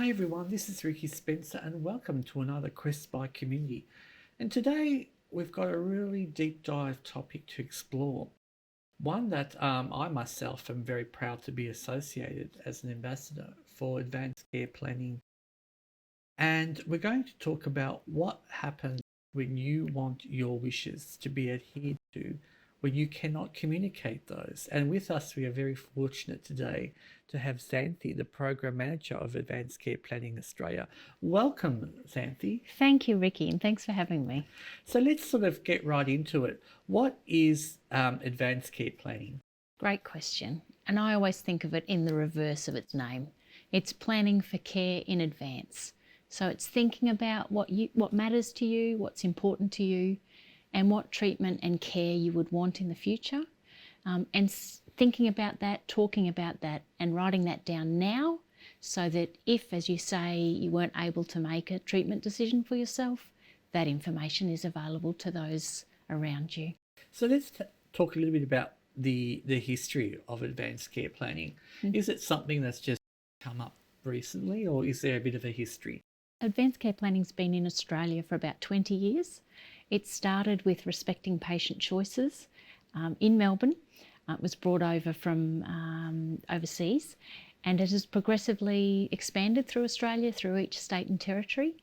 Hi everyone, this is Ricki Spencer and welcome to another Quest by Community. And today we've got a really deep dive topic to explore. One that I myself am very proud to be associated as an ambassador for advanced care planning. And we're going to talk about what happens when you want your wishes to be adhered to, when you cannot communicate those. And with us, we are very fortunate today to have Xanthe, the Program Manager of Advanced Care Planning Australia. Welcome, Xanthe. Thank you, Ricki, and thanks for having me. So let's sort of get right into it. What is advanced care planning? Great question. And I always think of it in the reverse of its name. It's planning for care in advance. So it's thinking about what matters to you, what's important to you, and what treatment and care you would want in the future. And thinking about that, talking about that, and writing that down now so that if, as you say, you weren't able to make a treatment decision for yourself, that information is available to those around you. So let's talk a little bit about the history of advanced care planning. Is it something that's just come up recently, or is there a bit of a history? Advanced care planning's been in Australia for about 20 years. It started with respecting patient choices in Melbourne. It was brought over from overseas, and it has progressively expanded through Australia, through each state and territory.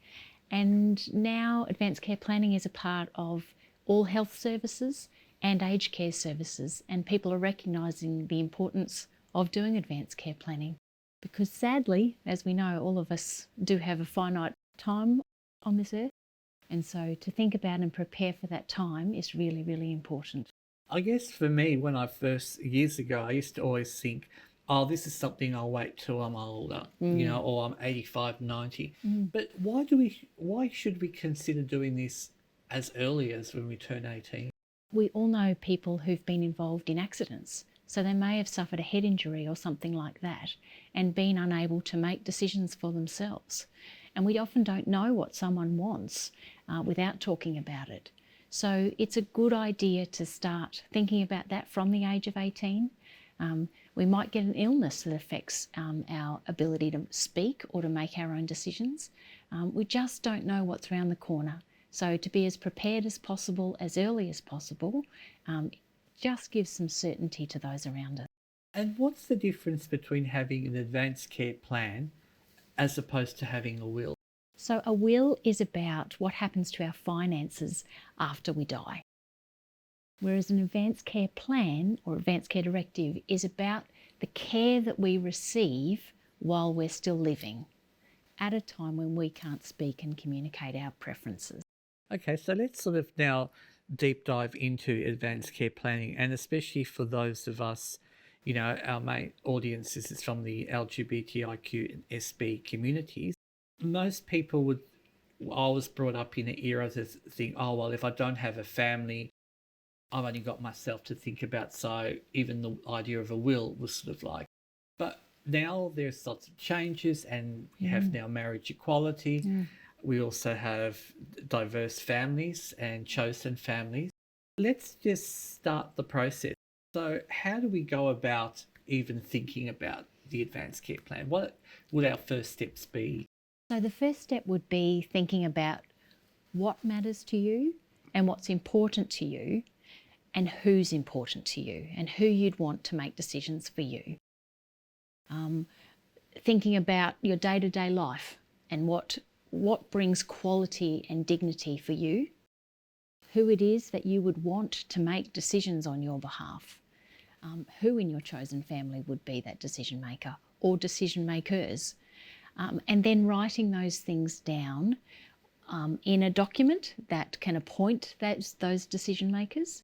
And now advanced care planning is a part of all health services and aged care services, and people are recognising the importance of doing advanced care planning. Because sadly, as we know, all of us do have a finite time on this earth. And so to think about and prepare for that time is really, really important. I guess for me, when I first, years ago, I used to always think, oh, this is something I'll wait till I'm older, or I'm 85, 90. But why should we consider doing this as early as when we turn 18? We all know people who've been involved in accidents. So they may have suffered a head injury or something like that and been unable to make decisions for themselves. And we often don't know what someone wants without talking about it. So it's a good idea to start thinking about that from the age of 18. We might get an illness that affects our ability to speak or to make our own decisions. We just don't know what's around the corner. So to be as prepared as possible, as early as possible, just gives some certainty to those around us. And what's the difference between having an advanced care plan as opposed to having a will? So a will is about what happens to our finances after we die. Whereas an advanced care plan or advanced care directive is about the care that we receive while we're still living, at a time when we can't speak and communicate our preferences. Okay, so let's sort of now deep dive into advanced care planning, and especially for those of us, our main audience is from the LGBTIQ and SB communities. Most people I was brought up in an era to think, oh, well, if I don't have a family, I've only got myself to think about. So even the idea of a will was sort of like, but now there's lots of changes, and we have now marriage equality. We also have diverse families and chosen families. Let's just start the process. So how do we go about even thinking about the advanced care plan? What would our first steps be? So the first step would be thinking about what matters to you and what's important to you and who's important to you and who you'd want to make decisions for you. Thinking about your day-to-day life and what brings quality and dignity for you, who it is that you would want to make decisions on your behalf, who in your chosen family would be that decision maker or decision makers, and then writing those things down in a document that can appoint those decision makers,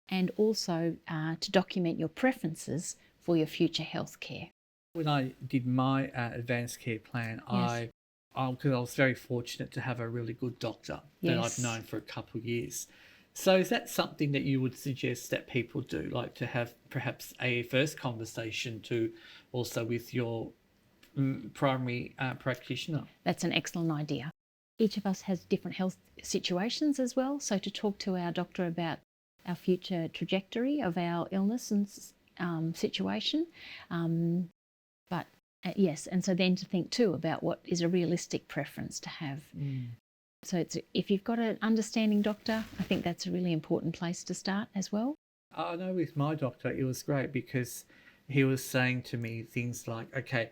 and also to document your preferences for your future health care. When I did my advanced care plan, Yes. because I was very fortunate to have a really good doctor that Yes. I've known for a couple of years. So is that something that you would suggest that people do, like to have perhaps a first conversation to also with your primary practitioner? That's an excellent idea. Each of us has different health situations as well, so to talk to our doctor about our future trajectory of our illness and situation. But Yes, and so then to think too about what is a realistic preference to have. So if you've got an understanding doctor, I think that's a really important place to start as well. I know with my doctor, it was great because he was saying to me things like, okay,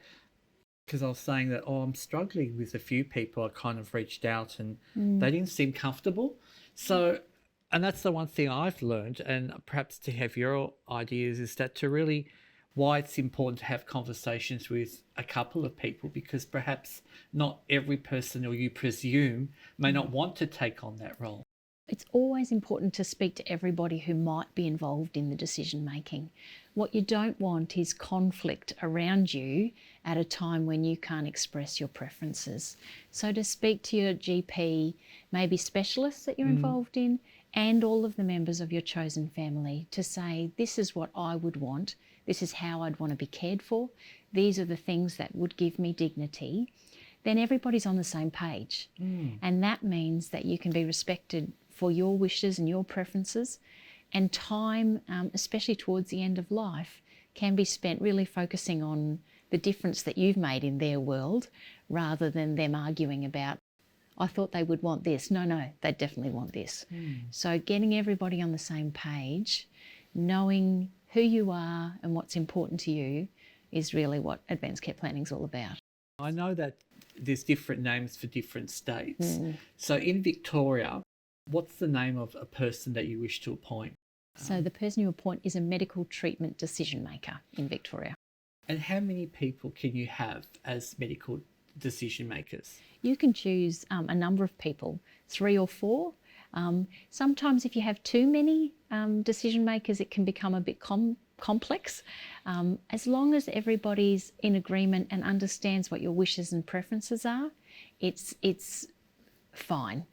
because I was saying that, oh, I'm struggling with a few people. I kind of reached out and they didn't seem comfortable. So, and that's the one thing I've learned, and perhaps to have your ideas, is that to really, why it's important to have conversations with a couple of people, because perhaps not every person, or you presume, may not want to take on that role. It's always important to speak to everybody who might be involved in the decision making. What you don't want is conflict around you at a time when you can't express your preferences. So to speak to your GP, maybe specialists that you're involved in, and all of the members of your chosen family, to say, this is what I would want, this is how I'd want to be cared for, these are the things that would give me dignity, then everybody's on the same page. And that means that you can be respected for your wishes and your preferences, and time, especially towards the end of life, can be spent really focusing on the difference that you've made in their world, rather than them arguing about, I thought they would want this. No, they definitely want this. So getting everybody on the same page, knowing who you are and what's important to you, is really what advanced care planning is all about. I know that there's different names for different states. So in Victoria, what's the name of a person that you wish to appoint? So the person you appoint is a medical treatment decision maker in Victoria. And how many people can you have as medical decision makers? You can choose a number of people, 3 or 4. Sometimes if you have too many decision makers, it can become a bit complex. As long as everybody's in agreement and understands what your wishes and preferences are, it's fine,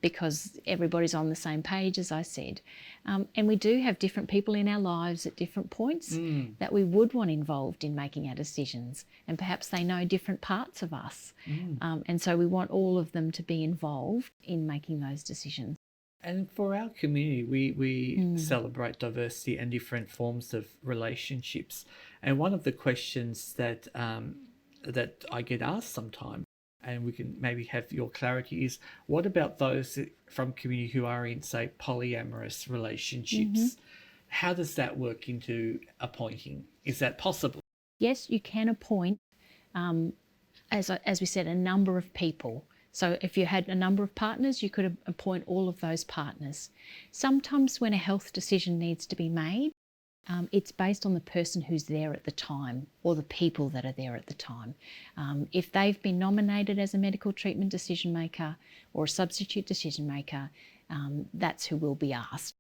because everybody's on the same page, as I said. And we do have different people in our lives at different points that we would want involved in making our decisions, and perhaps they know different parts of us. And so we want all of them to be involved in making those decisions. And for our community, we celebrate diversity and different forms of relationships. And one of the questions that that I get asked sometimes, and we can maybe have your clarity, is what about those from community who are in, say, polyamorous relationships? How does that work into appointing? Is that possible? Yes, you can appoint, as we said, a number of people. So if you had a number of partners, you could appoint all of those partners. Sometimes when a health decision needs to be made, it's based on the person who's there at the time, or the people that are there at the time. If they've been nominated as a medical treatment decision maker or a substitute decision maker, that's who will be asked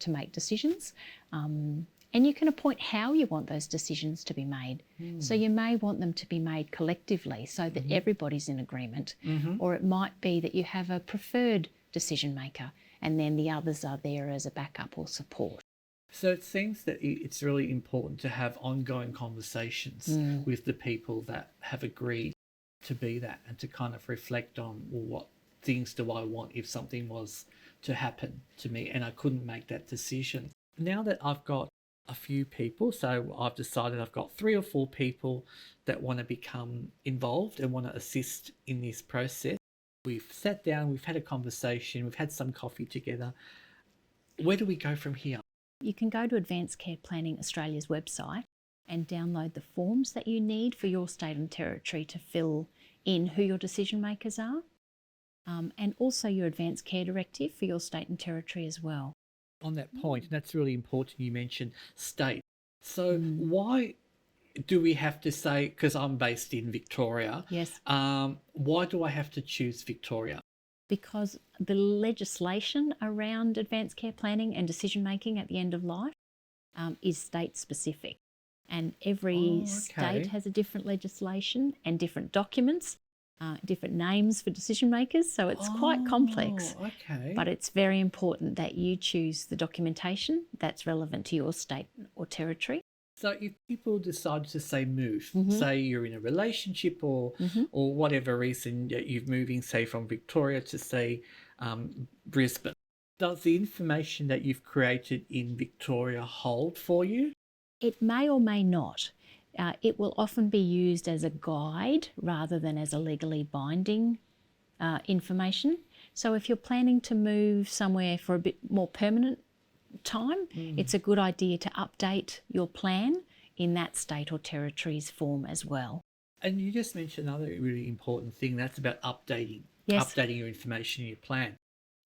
to make decisions. And you can appoint how you want those decisions to be made. So you may want them to be made collectively so that everybody's in agreement. Or it might be that you have a preferred decision maker and then the others are there as a backup or support. So it seems that it's really important to have ongoing conversations with the people that have agreed to be that, and to kind of reflect on, well, what things do I want if something was to happen to me and I couldn't make that decision. Now that I've got a few people, so I've decided I've got 3 or 4 people that want to become involved and want to assist in this process. We've sat down, we've had a conversation, we've had some coffee together. Where do we go from here? You can go to Advanced Care Planning Australia's website and download the forms that you need for your state and territory to fill in who your decision makers are, and also your Advanced Care Directive for your state and territory as well. On that point, and that's really important, you mentioned state. So why do we have to say, because I'm based in Victoria, Yes. Why do I have to choose Victoria? Because the legislation around advanced care planning and decision making at the end of life is state specific, and every state has a different legislation and different documents, different names for decision makers, so it's quite complex. But it's very important that you choose the documentation that's relevant to your state or territory. So if people decide to say move, say you're in a relationship or whatever reason you're moving, say from Victoria to say Brisbane, does the information that you've created in Victoria hold for you? It may or may not. It will often be used as a guide rather than as a legally binding information. So if you're planning to move somewhere for a bit more permanent time, it's a good idea to update your plan in that state or territory's form as well. And you just mentioned another really important thing, that's about updating your information in your plan.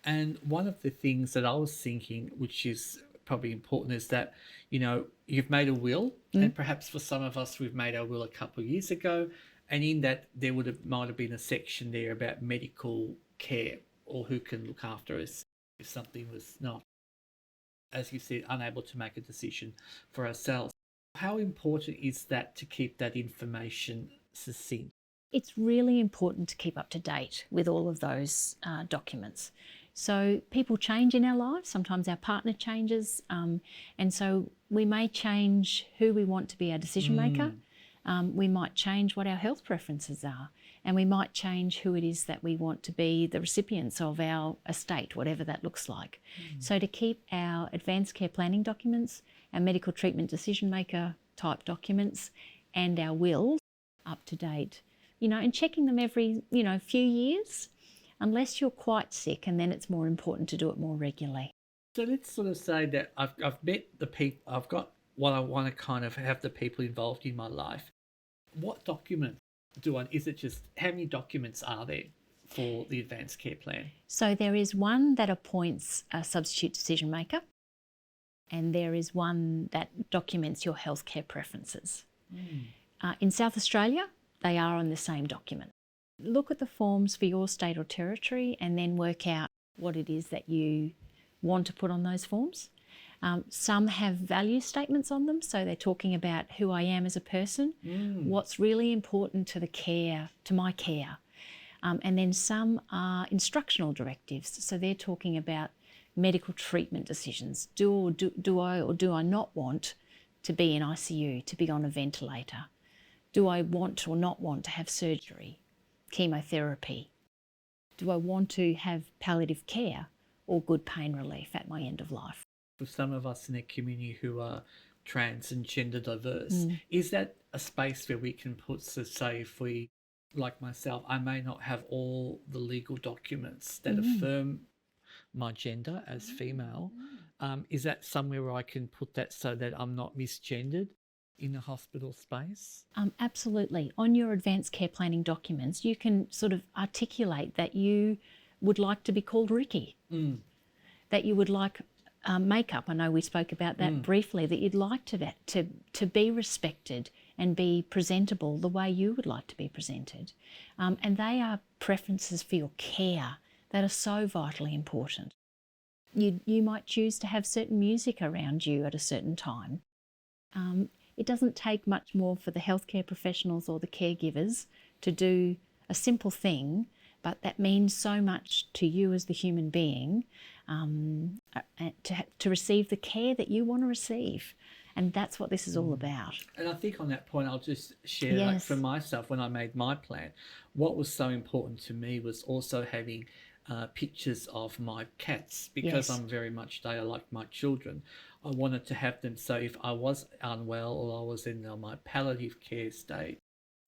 And one of the things that I was thinking, which is probably important, is that, you know, you've made a will, and perhaps for some of us, we've made our will a couple of years ago, and in that there might have been a section there about medical care or who can look after us if something was not, as you said, unable to make a decision for ourselves. How important is that to keep that information succinct? It's really important to keep up to date with all of those documents. So people change in our lives. Sometimes our partner changes, and so we may change who we want to be our decision maker. We might change what our health preferences are, and we might change who it is that we want to be the recipients of our estate, whatever that looks like. So to keep our advanced care planning documents, our medical treatment decision maker type documents, and our wills up to date, you know, and checking them every, you know, few years, unless you're quite sick, and then it's more important to do it more regularly. So let's sort of say that I've met the people, I've got what I want to kind of have the people involved in my life. What document is it just, how many documents are there for the advanced care plan? So there is one that appoints a substitute decision maker, and there is one that documents your healthcare preferences. In South Australia, they are on the same document. Look at the forms for your state or territory and then work out what it is that you want to put on those forms. Some have value statements on them, so they're talking about who I am as a person, what's really important to the care, to my care. And then some are instructional directives, so they're talking about medical treatment decisions. Do I or do I not want to be in ICU, to be on a ventilator? Do I want or not want to have surgery, chemotherapy? Do I want to have palliative care or good pain relief at my end of life? For some of us in the community who are trans and gender diverse, is that a space where we can put, so say if we, like myself, I may not have all the legal documents that affirm my gender as female, is that somewhere where I can put that so that I'm not misgendered in a hospital space? Absolutely. On your advanced care planning documents, you can sort of articulate that you would like to be called Ricki, that you would like makeup. I know we spoke about that briefly, that you'd like to be respected and be presentable the way you would like to be presented. And they are preferences for your care that are so vitally important. You might choose to have certain music around you at a certain time. It doesn't take much more for the healthcare professionals or the caregivers to do a simple thing, but that means so much to you as the human being, to receive the care that you want to receive. And that's what this is all about. And I think on that point, I'll just share, like for myself, when I made my plan, what was so important to me was also having pictures of my cats, because I'm very much, they are like my children. I wanted to have them, so if I was unwell or I was in my palliative care state,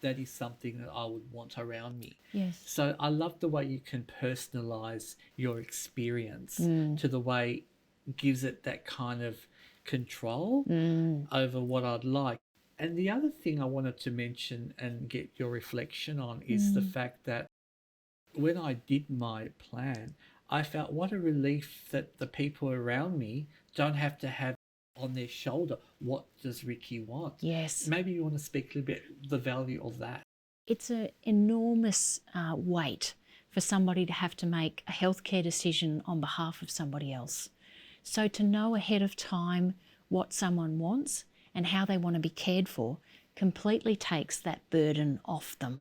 that is something that I would want around me. Yes. So I love the way you can personalise your experience to the way it gives it that kind of control over what I'd like. And the other thing I wanted to mention and get your reflection on is the fact that when I did my plan, I felt what a relief that the people around me don't have to have on their shoulder, what does Ricki want? Yes. Maybe you want to speak a little bit the value of that. It's an enormous weight for somebody to have to make a healthcare decision on behalf of somebody else. So to know ahead of time what someone wants and how they want to be cared for completely takes that burden off them.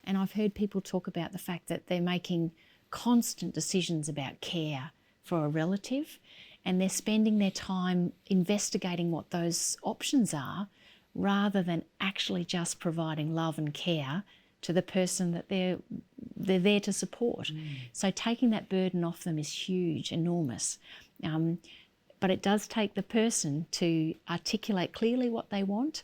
And I've heard people talk about the fact that they're making constant decisions about care for a relative, and they're spending their time investigating what those options are rather than actually just providing love and care to the person that they're there to support. So taking that burden off them is huge, enormous. But it does take the person to articulate clearly what they want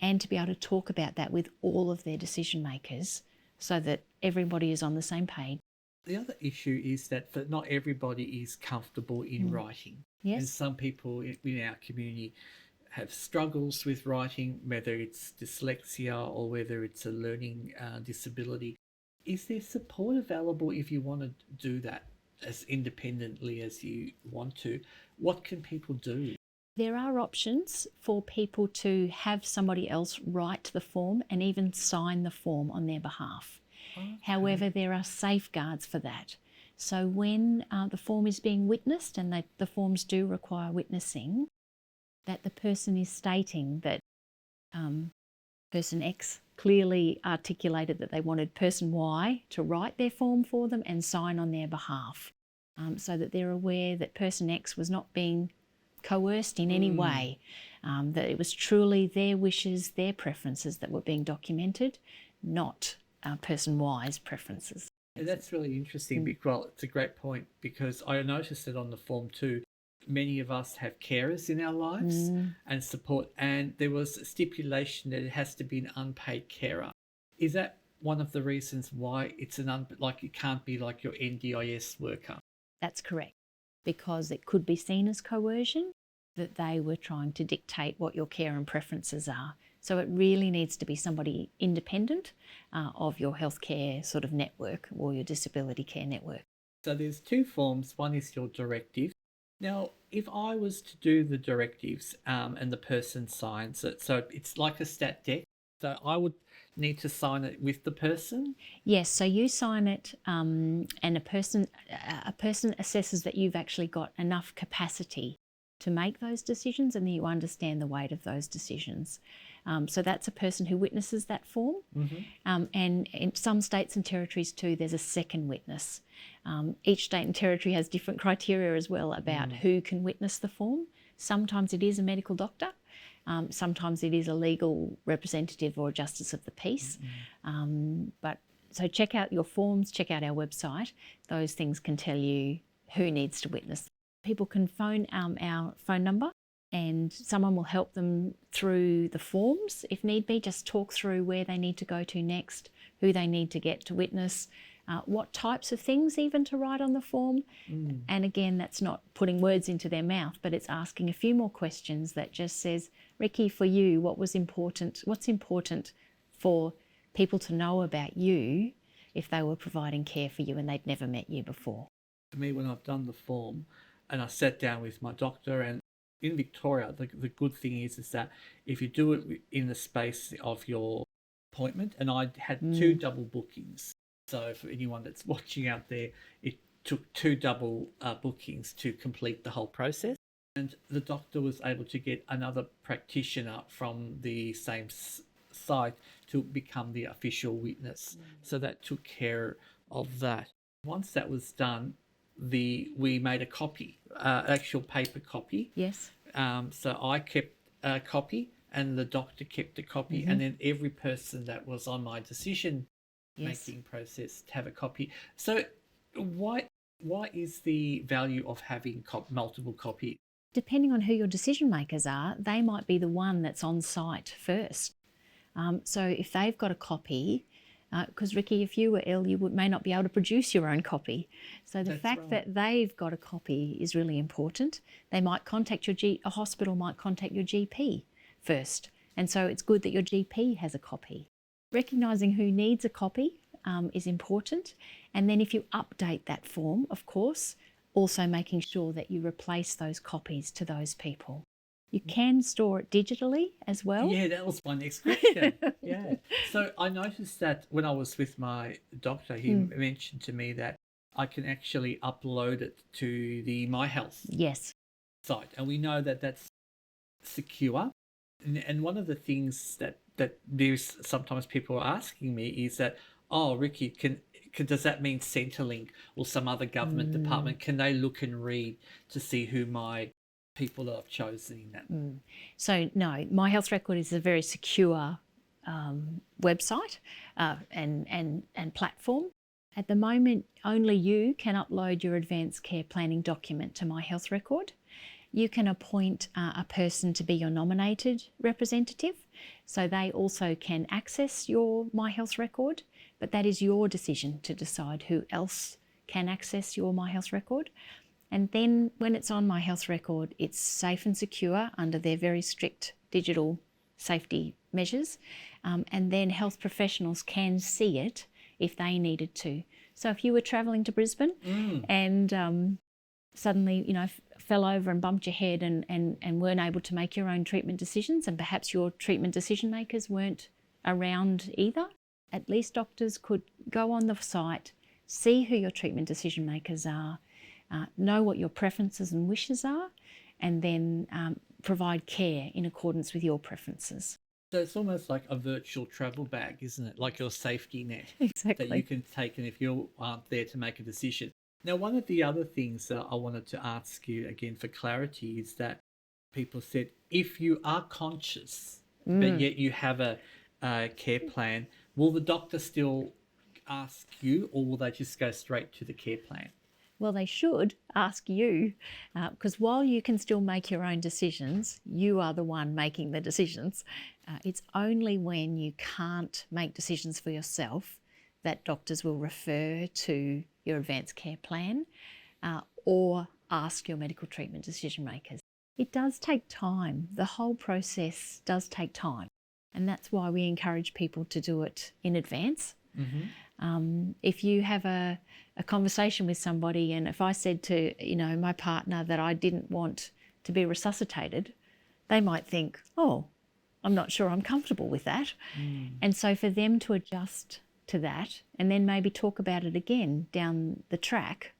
and to be able to talk about that with all of their decision makers so that everybody is on the same page. The other issue is that not everybody is comfortable in writing. Yes. And some people in our community have struggles with writing, whether it's dyslexia or whether it's a learning disability. Is there support available if you want to do that as independently as you want to? What can people do? There are options for people to have somebody else write the form and even sign the form on their behalf. Okay. However, there are safeguards for that. So when the form is being witnessed, and the forms do require witnessing, that the person is stating that person X clearly articulated that they wanted person Y to write their form for them and sign on their behalf, so that they're aware that person X was not being coerced in any way, that it was truly their wishes, their preferences that were being documented, not person Y's preferences. And that's really interesting. Well, it's a great point, because I noticed it on the form too. Many of us have carers in our lives and support, and there was a stipulation that it has to be an unpaid carer. Is that one of the reasons why it's like it can't be like your NDIS worker? That's correct, because it could be seen as coercion, that they were trying to dictate what your care and preferences are. So it really needs to be somebody independent of your healthcare sort of network or your disability care network. So there's two forms. One is your directive. Now, if I was to do the directives and the person signs it, so it's like a stat dec, so I would need to sign it with the person? Yes, so you sign it and a person assesses that you've actually got enough capacity to make those decisions and that you understand the weight of those decisions. So that's a person who witnesses that form. And in some states and territories too, there's a second witness. Each state and territory has different criteria as well about who can witness the form. Sometimes it is a medical doctor. Sometimes it is a legal representative or a justice of the peace. So check out your forms, check out our website. Those things can tell you who needs to witness. People can phone our phone number and someone will help them through the forms if need be, just talk through where they need to go to next, who they need to get to witness, what types of things even to write on the form. And again, that's not putting words into their mouth, but it's asking a few more questions that just says, Ricki, for you, what's important for people to know about you if they were providing care for you and they'd never met you before? For me, when I've done the form and I sat down with my doctor, and in Victoria, the good thing is that if you do it in the space of your appointment, and I had 2 double bookings. So for anyone that's watching out there, it took 2 double bookings to complete the whole process. And the doctor was able to get another practitioner from the same site to become the official witness. So that took care of that. Once that was done, we made a copy, actual paper copy. Yes. So I kept a copy and the doctor kept a copy, and then every person that was on my decision making process to have a copy. So why is the value of having multiple copies? Depending on who your decision makers are, they might be the one that's on site first. So if they've got a copy, because Ricki, if you were ill, you may not be able to produce your own copy. So the fact that they've got a copy is really important. They might contact a hospital might contact your GP first. And so it's good that your GP has a copy. Recognising who needs a copy is important. And then if you update that form, of course, also making sure that you replace those copies to those people. You can store it digitally as well. Yeah, that was my next question. Yeah. So I noticed that when I was with my doctor, he mentioned to me that I can actually upload it to the My Health site. And we know that that's secure. And one of the things that there's sometimes people are asking me is that, oh, Ricki, does that mean Centrelink or some other government department? Can they look and read to see who my people that I've chosen in that? So no, My Health Record is a very secure website and platform. At the moment, only you can upload your advanced care planning document to My Health Record. You can appoint a person to be your nominated representative, so they also can access your My Health record, but that is your decision to decide who else can access your My Health record. And then when it's on My Health record, it's safe and secure under their very strict digital safety measures. And then health professionals can see it if they needed to. So if you were travelling to Brisbane and suddenly, you know, fell over and bumped your head and weren't able to make your own treatment decisions, and perhaps your treatment decision makers weren't around either, at least doctors could go on the site, see who your treatment decision makers are, know what your preferences and wishes are, and then provide care in accordance with your preferences. So it's almost like a virtual travel bag, isn't it? Like your safety net Exactly. that you can take in if you aren't there to make a decision. Now, one of the other things that I wanted to ask you again for clarity is that people said if you are conscious, but yet you have a care plan, will the doctor still ask you, or will they just go straight to the care plan? Well, they should ask you, because while you can still make your own decisions, you are the one making the decisions. It's only when you can't make decisions for yourself that doctors will refer to your advanced care plan or ask your medical treatment decision makers. It does take time. The whole process does take time. And that's why we encourage people to do it in advance. If you have a conversation with somebody, and if I said to, you know, my partner that I didn't want to be resuscitated, they might think, oh, I'm not sure I'm comfortable with that. And so for them to adjust to that and then maybe talk about it again down the track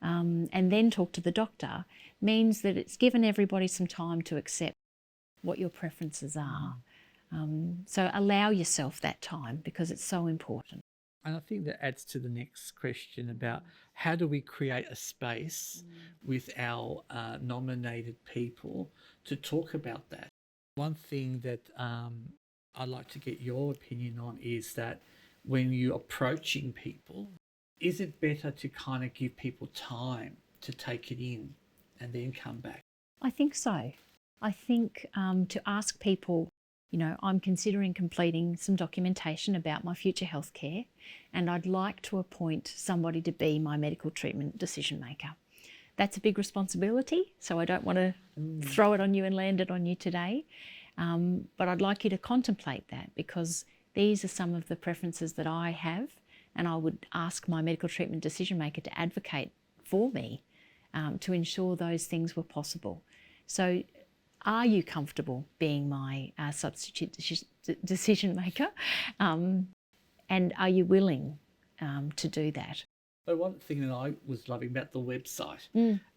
and then talk to the doctor means that it's given everybody some time to accept what your preferences are. So allow yourself that time because it's so important. And I think that adds to the next question about how do we create a space with our nominated people to talk about that. One thing that I'd like to get your opinion on is that when you're approaching people, is it better to kind of give people time to take it in and then come back? I think so. I think to ask people, you know, I'm considering completing some documentation about my future healthcare and I'd like to appoint somebody to be my medical treatment decision maker. That's a big responsibility, so I don't want to throw it on you and land it on you today. But I'd like you to contemplate that because these are some of the preferences that I have, and I would ask my medical treatment decision maker to advocate for me to ensure those things were possible. So are you comfortable being my substitute decision maker? And are you willing to do that? But one thing that I was loving about the website,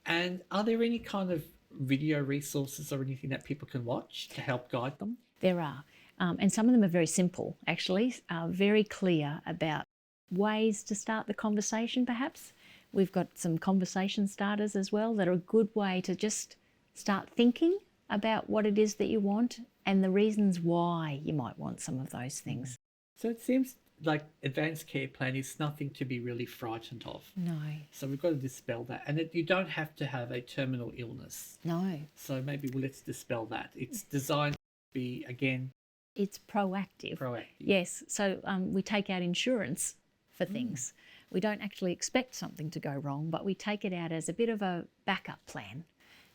and are there any kind of video resources or anything that people can watch to help guide them? There are. And some of them are very simple, actually, very clear about ways to start the conversation, perhaps. We've got some conversation starters as well that are a good way to just start thinking about what it is that you want and the reasons why you might want some of those things. So it seems like advanced care plan is nothing to be really frightened of. No. So we've got to dispel that. And you don't have to have a terminal illness. No. So maybe let's dispel that. It's designed to be, again... It's proactive. Proactive. Yes. So we take out insurance for things. We don't actually expect something to go wrong, but we take it out as a bit of a backup plan.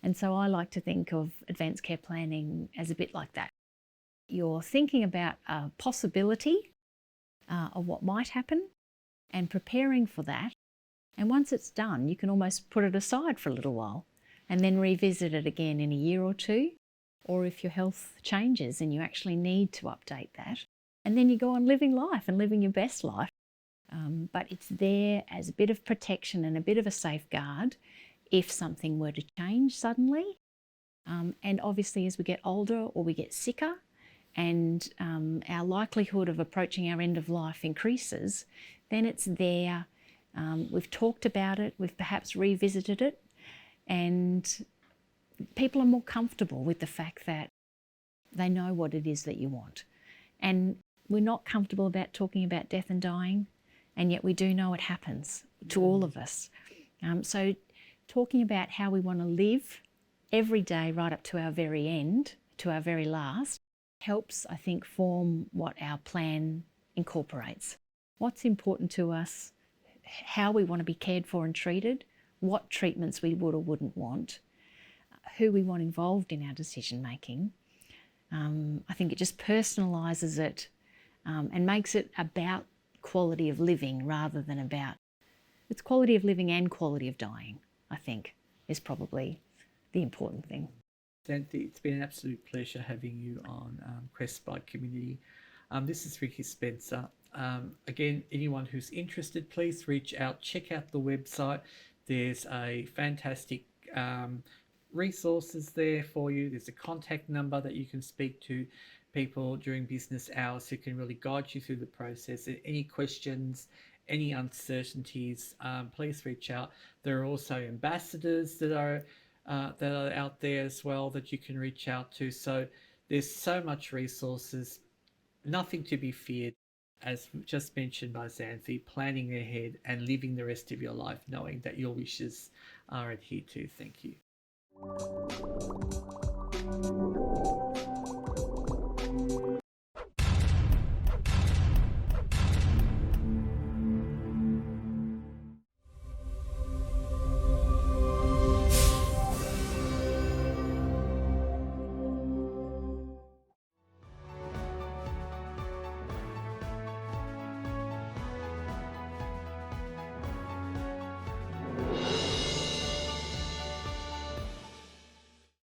And so I like to think of advanced care planning as a bit like that. You're thinking about a possibility of what might happen and preparing for that. And once it's done, you can almost put it aside for a little while and then revisit it again in a year or two, or if your health changes and you actually need to update that. And then you go on living life and living your best life. But it's there as a bit of protection and a bit of a safeguard if something were to change suddenly. And obviously as we get older or we get sicker and our likelihood of approaching our end of life increases, then it's there. We've talked about it, we've perhaps revisited it, and people are more comfortable with the fact that they know what it is that you want. And we're not comfortable about talking about death and dying, and yet we do know it happens to all of us. So talking about how we want to live every day right up to our very end, to our very last, helps, I think, form what our plan incorporates. What's important to us, how we want to be cared for and treated, what treatments we would or wouldn't want, who we want involved in our decision making. I think it just personalises it and makes it about quality of living rather than about... It's quality of living and quality of dying, I think, is probably the important thing. Xanthe, it's been an absolute pleasure having you on Quest by Community. This is Ricki Spencer. Again, anyone who's interested, please reach out, check out the website. There's a fantastic resources there for you. There's a contact number that you can speak to people during business hours who can really guide you through the process. Any questions, any uncertainties, please reach out. There are also ambassadors that are out there as well that you can reach out to. So there's so much resources, nothing to be feared. As just mentioned by Xanthe, planning ahead and living the rest of your life knowing that your wishes are adhered to. Thank you.